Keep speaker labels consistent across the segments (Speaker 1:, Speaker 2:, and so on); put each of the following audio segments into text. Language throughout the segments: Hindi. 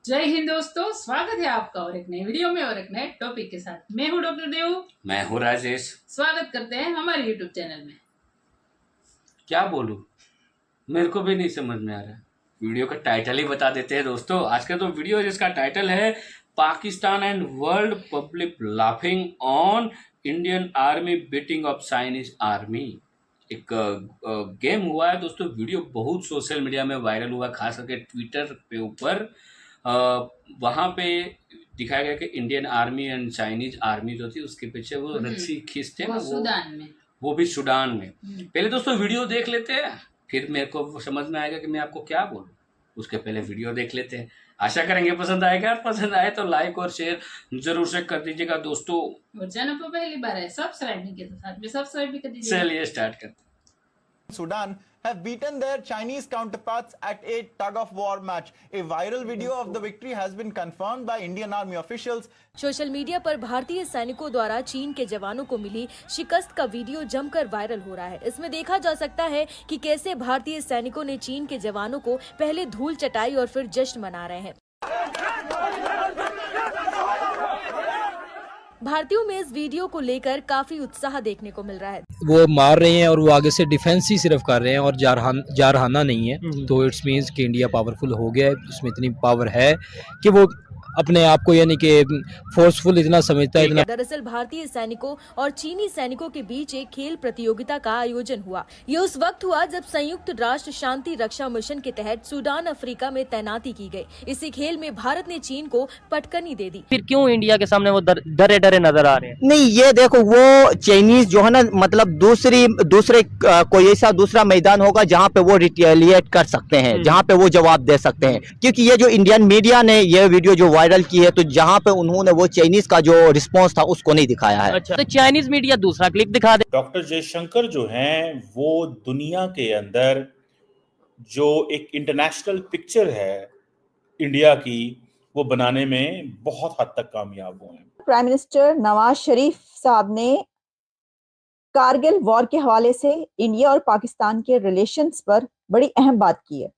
Speaker 1: जय हिंद दोस्तों, स्वागत है आपका और एक नई वीडियो में और एक नए टॉपिक के साथ। मैं हूं डॉक्टर देव।
Speaker 2: मैं हूं राजेश।
Speaker 1: स्वागत करते हैं हमारे यूट्यूब चैनल में।
Speaker 2: क्या बोलूं, मेरे को भी नहीं समझ में आ रहा। वीडियो का टाइटल ही बता देते हैं दोस्तों। आज का तो वीडियो जिसका टाइटल है Pakistan and world public laughing on Indian army beating of Chinese army. एक गेम हुआ है दोस्तों। वीडियो बहुत सोशल मीडिया में वायरल हुआ, खास करके ट्विटर पे ऊपर। वहाँ पे दिखाया गया कि Indian army and Chinese army जो थी उसके पीछे वो रस्सी खींचते हैं ना,
Speaker 1: सूडान में,
Speaker 2: वो भी सूडान में। पहले दोस्तों वीडियो देख लेते हैं, फिर मेरे को समझ में आएगा कि मैं आपको क्या बोलूं। उसके पहले वीडियो देख लेते हैं। आशा करेंगे पसंद आएगा। पसंद आए तो लाइक और शेयर जरूर से कर दीजिएगा दोस्तों।
Speaker 1: और चैनल पर पहली बार है सब्सक्राइब नहीं किया तो साथ में सब्सक्राइब भी कर दीजिए।
Speaker 2: चलिए स्टार्ट करते हैं।
Speaker 3: Sudan have beaten their Chinese counterparts at a tug-of-war match. A viral video of the victory has been confirmed by Indian Army officials.
Speaker 4: Social media पर भारतीय सैनिकों द्वारा चीन के जवानों को मिली शिकस्त का वीडियो जमकर वायरल हो रहा है। इसमें देखा जा सकता है कि कैसे भारतीय सैनिकों ने चीन के जवानों को पहले धूल चटाई और फिर जश्न मना रहे हैं। भारतीयों में इस वीडियो को लेकर काफी उत्साह देखने को मिल रहा है।
Speaker 5: वो मार रहे हैं और वो आगे से डिफेंस ही सिर्फ कर रहे हैं और जारहाना नहीं है। तो इट्स मीन्स कि इंडिया पावरफुल हो गया है। उसमें इतनी पावर है कि वो अपने आप को यानी कि फोर्सफुल इतना समझता है। इतना
Speaker 4: दरअसल भारतीय सैनिकों और चीनी सैनिकों के बीच एक खेल प्रतियोगिता का आयोजन हुआ। ये उस वक्त हुआ जब संयुक्त राष्ट्र शांति रक्षा मिशन के तहत सूडान अफ्रीका में तैनाती की गई। इसी खेल में भारत ने चीन को पटकनी दे दी।
Speaker 6: फिर क्यों इंडिया के सामने वो डरे डरे नजर आ रहे हैं?
Speaker 7: नहीं, ये देखो, वो चाइनीज जो है ना, मतलब दूसरे कोई ऐसा दूसरा मैदान होगा जहाँ पे वो रिटेलिएट कर सकते हैं, जहाँ पे वो जवाब दे सकते हैं। क्योंकि ये जो इंडियन मीडिया ने ये वीडियो जो वायरल की है, तो जहाँ पे उन्होंने वो चाइनीज का जो रिस्पांस था उसको नहीं दिखाया है।
Speaker 6: अच्छा, तो चाइनीज मीडिया दूसरा क्लिप दिखा दे।
Speaker 8: डॉक्टर जयशंकर जो हैं वो दुनिया के अंदर जो एक इंटरनेशनल पिक्चर है इंडिया की, वो बनाने में बहुत हद तक कामयाब हुए हैं।
Speaker 9: प्राइम मिनिस्टर नवाज शरीफ साहब ने कारगिल वॉर के हवाले से इंडिया और पाकिस्तान के रिलेशंस पर बड़ी अहम बात की है।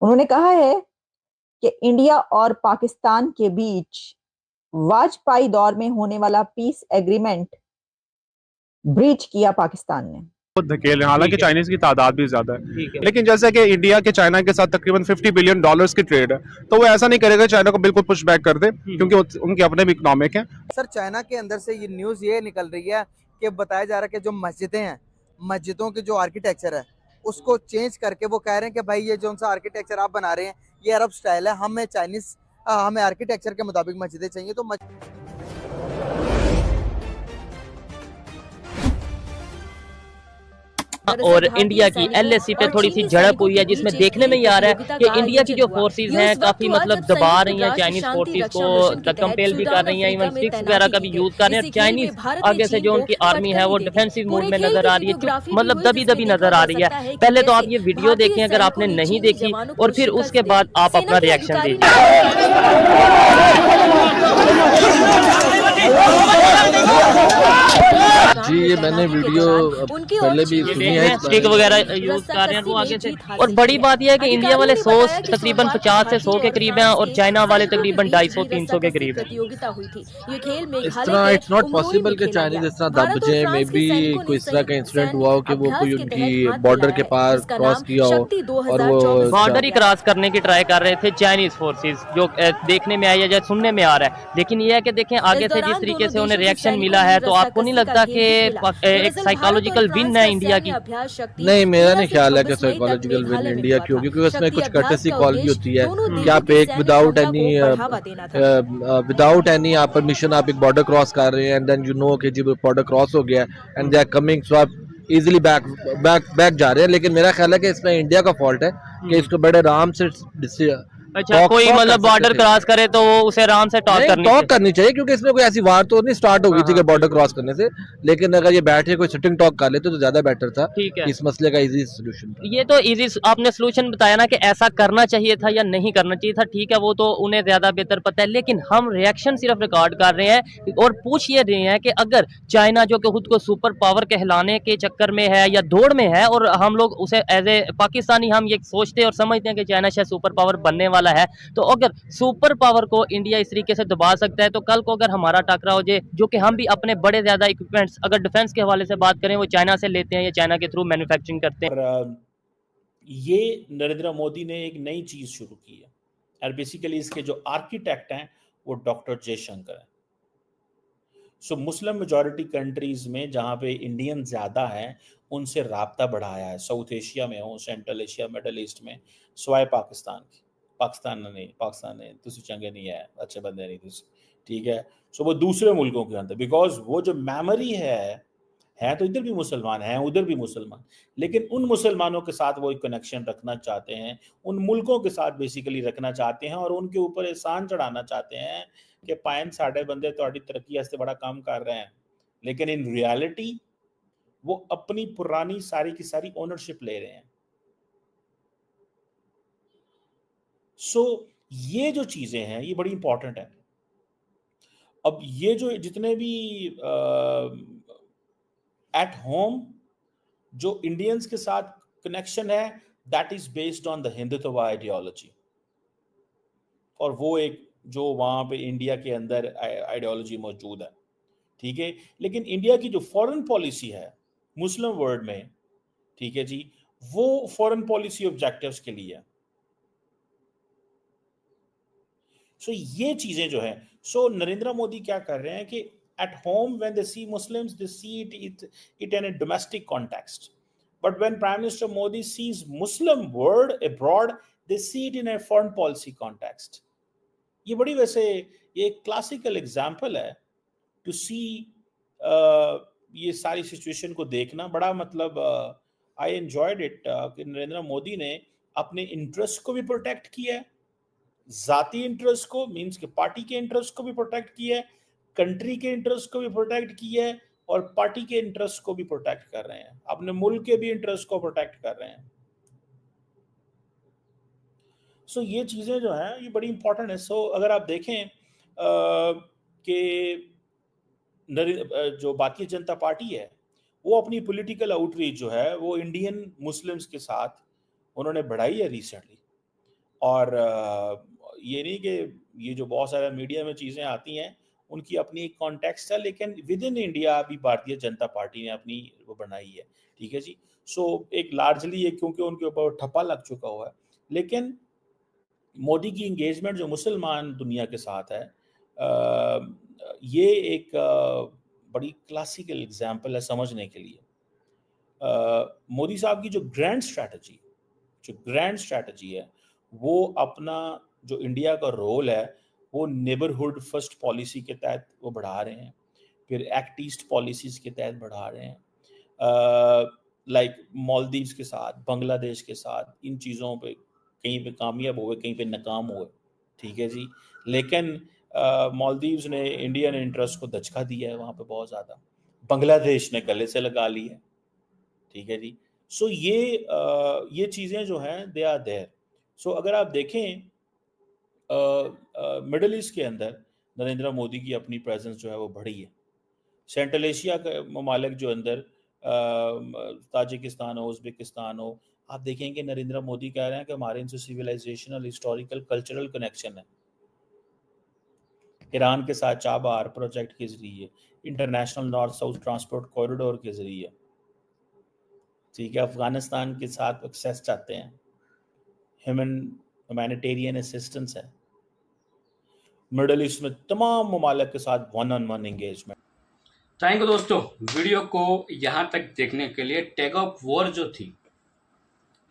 Speaker 9: उन्होंने कहा है कि इंडिया और पाकिस्तान के बीच वाजपेयी दौर में होने वाला पीस एग्रीमेंट ब्रीच किया पाकिस्तान ने।
Speaker 10: धकेल रहे हैं, हालांकि चाइनीज की तादाद भी ज्यादा है, लेकिन जैसे कि इंडिया के चाइना के साथ तकरीबन $50 बिलियन की ट्रेड है, तो वो ऐसा नहीं करेगा चाइना को बिल्कुल पुश बैक कर दे, क्योंकि उनके अपने भी इकोनॉमिक हैं।
Speaker 11: सर, चाइना के अंदर से ये न्यूज ये निकल रही है कि बताया जा रहा है कि जो मस्जिदें हैं, मस्जिदों की जो आर्किटेक्चर है उसको चेंज करके वो कह रहे हैं कि भाई ये जो सा आर्किटेक्चर आप बना रहे हैं ये अरब स्टाइल है, हमें आर्किटेक्चर के मुताबिक मस्जिदें चाहिए। तो
Speaker 6: और इंडिया की LAC पे थोड़ी सी झड़प हुई है, जिसमें देखने में ये आ रहा है कि इंडिया की जो फोर्सेस हैं काफी मतलब दबा रही हैं चाइनीज फोर्सेस को, कंपेल भी कर रही हैं, इवन स्टिक्स वगैरह का भी यूज कर रहे हैं। चाइनीज आगे से जो उनकी आर्मी है वो डिफेंसिव मूड में नजर आ रही है, मतलब दबी दबी नजर आ रही है। पहले तो आप ये वीडियो देखें अगर आपने नहीं देखी, और फिर उसके बाद आप अपना रिएक्शन दीजिए।
Speaker 5: जी, ये मैंने वीडियो पहले भी सुनी है।
Speaker 6: स्टिक वगैरह यूज कर रहे हैं वो आगे से। और बड़ी बात यह है कि इंडिया वाले 100 तकरीबन 50 से 100 के करीब हैं और चाइना वाले तकरीबन 250-300 के करीब हैं।
Speaker 5: इस तरह इट्स नॉट पॉसिबल कि चाइनीज इस तरह दब जाए। मे बी कोई इस तरह का इंसिडेंट हुआ हो कि वो कोई उनकी बॉर्डर के पास क्रॉस किया हो और वो
Speaker 6: बॉर्डर ही क्रॉस करने की ट्राई कर रहे थे चाइनीज फोर्सेस, जो देखने में आई है, सुनने में आ रहा है। लेकिन ये है कि देखें आगे से जिस तरीके से उन्हें रिएक्शन मिला है, तो आपको नहीं लगता कि एक साइकोलॉजिकल विन है इंडिया की?
Speaker 5: नहीं, मेरा नहीं ख्याल है कि साइकोलॉजिकल विन इंडिया की होगी, क्योंकि उसमें कुछ कर्टेसी कॉल भी होती है कि आप एक विदाउट एनी आप परमिशन आप एक बॉर्डर क्रॉस कर रहे हैं, एंड देन यू नो कि जब बॉर्डर क्रॉस हो गया एंड दे आर कमिंग, सो आप इजीली बैक जा रहे हैं। लेकिन मेरा ख्याल है कि इसमें इंडिया का फॉल्ट है कि इसको बड़े आराम से
Speaker 6: अच्छा, कोई मतलब बॉर्डर क्रॉस करे तो उसे आराम से टॉक
Speaker 5: करनी चाहिए, क्योंकि इसमें कोई ऐसी वार तो नहीं स्टार्ट हो गई थी कि बॉर्डर क्रॉस करने से। लेकिन अगर ये बैठे कोई सिटिंग टॉक कर लेते तो ज्यादा बेटर था।
Speaker 6: ठीक है,
Speaker 5: इस मसले का इजी सोल्यूशन।
Speaker 6: ये तो इजी आपने सोल्यूशन बताया ना कि ऐसा करना चाहिए था या नहीं करना चाहिए था। ठीक है, वो तो उन्हें ज्यादा बेहतर पता है, लेकिन हम रिएक्शन सिर्फ रिकॉर्ड कर रहे हैं और पूछ ये रहे हैं कि अगर चाइना जो कि खुद को सुपर पावर कहलाने के चक्कर में है या दौड़ में है, और हम लोग उसे एज ए पाकिस्तानी हम ये सोचते और समझते हैं कि चाइना शायद सुपर पावर बनने वाला वाला है। तो अगर सुपर पावर को इंडिया इस तरीके से दबा सकता है, तो कल को अगर हमारा टकराव हो जाए, जो कि हम भी अपने बड़े ज़्यादा इक्विपमेंट्स अगर डिफेंस के हवाले से बात करें वो चाइना से लेते हैं या चाइना के थ्रू मैन्युफैक्चरिंग करते हैं।
Speaker 8: और ये नरेंद्र मोदी ने एक नई चीज़ शुरू की है, और बेसिकली इसके जो आर्किटेक्ट हैं वो डॉक्टर जयशंकर हैं। सो मुस्लिम मेजॉरिटी कंट्रीज में जहाँ पे इंडियन ज़्यादा हैं उनसे राब्ता बढ़ाया है, साउथ एशिया में हो, सेंट्रल एशिया, मिडल ईस्ट में, सिवाय पाकिस्तान की। पाकिस्तान ने तुसी चंगे नहीं है, अच्छे बंदे नहीं तुसी, ठीक है। सो वो दूसरे मुल्कों के अंदर, बिकॉज वो जो मेमोरी है तो इधर भी मुसलमान हैं, उधर भी मुसलमान, लेकिन उन मुसलमानों के साथ वो एक कनेक्शन रखना चाहते हैं, उन मुल्कों के साथ बेसिकली रखना चाहते हैं, और उनके ऊपर एहसान चढ़ाना चाहते हैं कि पायन साढ़े बंदे थोड़ी तरक्की वास्ते बड़ा काम कर रहे हैं, लेकिन इन रियलिटी वो अपनी पुरानी सारी की सारी ओनरशिप ले रहे हैं। सो ये जो चीजें हैं ये बड़ी इंपॉर्टेंट है। अब ये जो जितने भी एट होम जो इंडियंस के साथ कनेक्शन है, that is based on the Hindutva ideology, और वो एक जो वहां पे इंडिया के अंदर आइडियोलॉजी मौजूद है, ठीक है। लेकिन इंडिया की जो फॉरेन पॉलिसी है मुस्लिम वर्ल्ड में, ठीक है जी, वो फॉरेन पॉलिसी ऑब्जेक्टिव्स के लिए है। सो ये चीजें जो है, सो नरेंद्र मोदी क्या कर रहे हैं कि at home when they see Muslims they see it in a domestic context, but when Prime Minister Modi sees Muslim world abroad they see it in a foreign policy context। ये बड़ी वैसे ये एक क्लासिकल एग्जाम्पल है टू सी ये सारी सिचुएशन को देखना बड़ा, मतलब आई एंजॉयड इट कि नरेंद्र मोदी ने अपने इंटरेस्ट को भी प्रोटेक्ट किया है, जाती इंटरेस्ट को, मींस के पार्टी के इंटरेस्ट को भी प्रोटेक्ट किया है, कंट्री के इंटरेस्ट को भी प्रोटेक्ट किया है, और पार्टी के इंटरेस्ट को भी प्रोटेक्ट कर रहे हैं, अपने मुल्क के भी इंटरेस्ट को प्रोटेक्ट कर रहे हैं। सो ये चीजें जो हैं ये बड़ी इंपॉर्टेंट है। सो अगर आप देखें कि जो भारतीय जनता पार्टी है वो अपनी पॉलिटिकल आउटरीच जो है वो इंडियन मुस्लिम्स के साथ उन्होंने बढ़ाई है रिसेंटली, और ये नहीं कि ये जो बहुत सारे मीडिया में चीज़ें आती हैं उनकी अपनी एक कॉन्टेक्स्ट है, लेकिन विद इन इंडिया भी भारतीय जनता पार्टी ने अपनी वो बनाई है, ठीक है जी। सो एक लार्जली ये क्योंकि उनके ऊपर ठप्पा लग चुका हुआ है, लेकिन मोदी की इंगेजमेंट जो मुसलमान दुनिया के साथ है ये एक बड़ी क्लासिकल एग्जाम्पल है समझने के लिए। मोदी साहब की जो ग्रैंड स्ट्रैटेजी है वो अपना जो इंडिया का रोल है वो नेबरहुड फर्स्ट पॉलिसी के तहत वो बढ़ा रहे हैं, फिर एक्ट ईस्ट पॉलिसीज के तहत बढ़ा रहे हैं, लाइक मालदीव्स के साथ, बांग्लादेश के साथ, इन चीज़ों पे कहीं पे कामयाब हुए, कहीं पे नाकाम हुए, ठीक है जी। लेकिन मालदीव्स ने इंडियन इंटरेस्ट को दचका दिया है वहाँ पे बहुत ज़्यादा, बांग्लादेश ने गले से लगा ली है, ठीक है जी। सो ये चीज़ें जो हैं दे आर देयर। सो अगर आप देखें मिडल ईस्ट के अंदर नरेंद्र मोदी की अपनी प्रेजेंस जो है वो बढ़ी है। सेंट्रल एशिया के ममालिक जो अंदर ताजिकिस्तान हो, उज़्बेकिस्तान हो, आप देखेंगे नरेंद्र मोदी कह रहे हैं कि हमारे इनसे सिविलाइजेशनल, हिस्टोरिकल, कल्चरल कनेक्शन है। ईरान के साथ चाबार प्रोजेक्ट के जरिए, international north south transport corridor के जरिए, ठीक है, अफगानिस्तान के साथ एक्सेस चाहते हैं, ह्यूमैनिटेरियन असिस्टेंस है, मिडल ईस्ट में तमाम ममालिक के साथ 1-on-1 एंगेजमेंट।
Speaker 2: थैंक यू दोस्तों, वीडियो को यहाँ तक देखने के लिए। टैग ऑफ वॉर जो थी,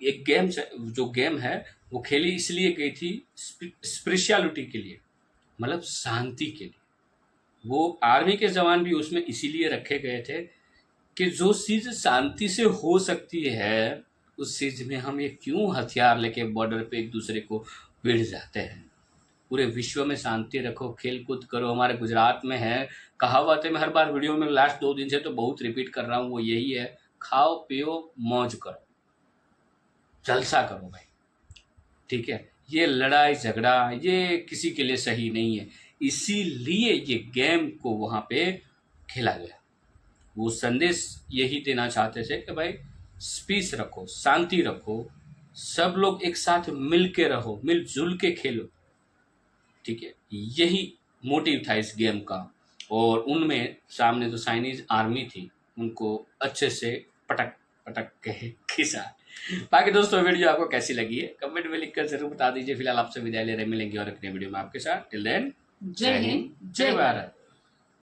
Speaker 2: एक गेम है वो खेली इसलिए गई थी स्पिरिचुअलिटी के लिए, मतलब शांति के लिए। वो आर्मी के जवान भी उसमें इसीलिए रखे गए थे कि जो चीज़ शांति से हो सकती है उस चीज़ में हम ये क्यों हथियार लेके बॉर्डर पे एक दूसरे को भिड़ जाते हैं। पूरे विश्व में शांति रखो, खेल कूद करो। हमारे गुजरात में है कहावत है, मैं हर बार वीडियो में लास्ट 2 दिन से तो बहुत रिपीट कर रहा हूँ, वो यही है, खाओ पियो मौज करो, जलसा करो भाई, ठीक है। ये लड़ाई झगड़ा ये किसी के लिए सही नहीं है, इसीलिए ये गेम को वहाँ पे खेला गया। वो संदेश यही देना चाहते थे कि भाई पीस रखो, शांति रखो, सब लोग एक साथ मिल के रहो, मिलजुल के खेलो, ठीक है। यही मोटिव था इस गेम का। और उनमें सामने जो चाइनीज आर्मी थी उनको अच्छे से पटक पटक के खिसा। बाकी दोस्तों वीडियो आपको कैसी लगी है कमेंट में लिखकर जरूर बता दीजिए। फिलहाल आपसे विदाई ले रहे, मिलेंगे और एक नए वीडियो में आपके साथ। टिल देन,
Speaker 1: जय हिंद,
Speaker 2: जय भारत।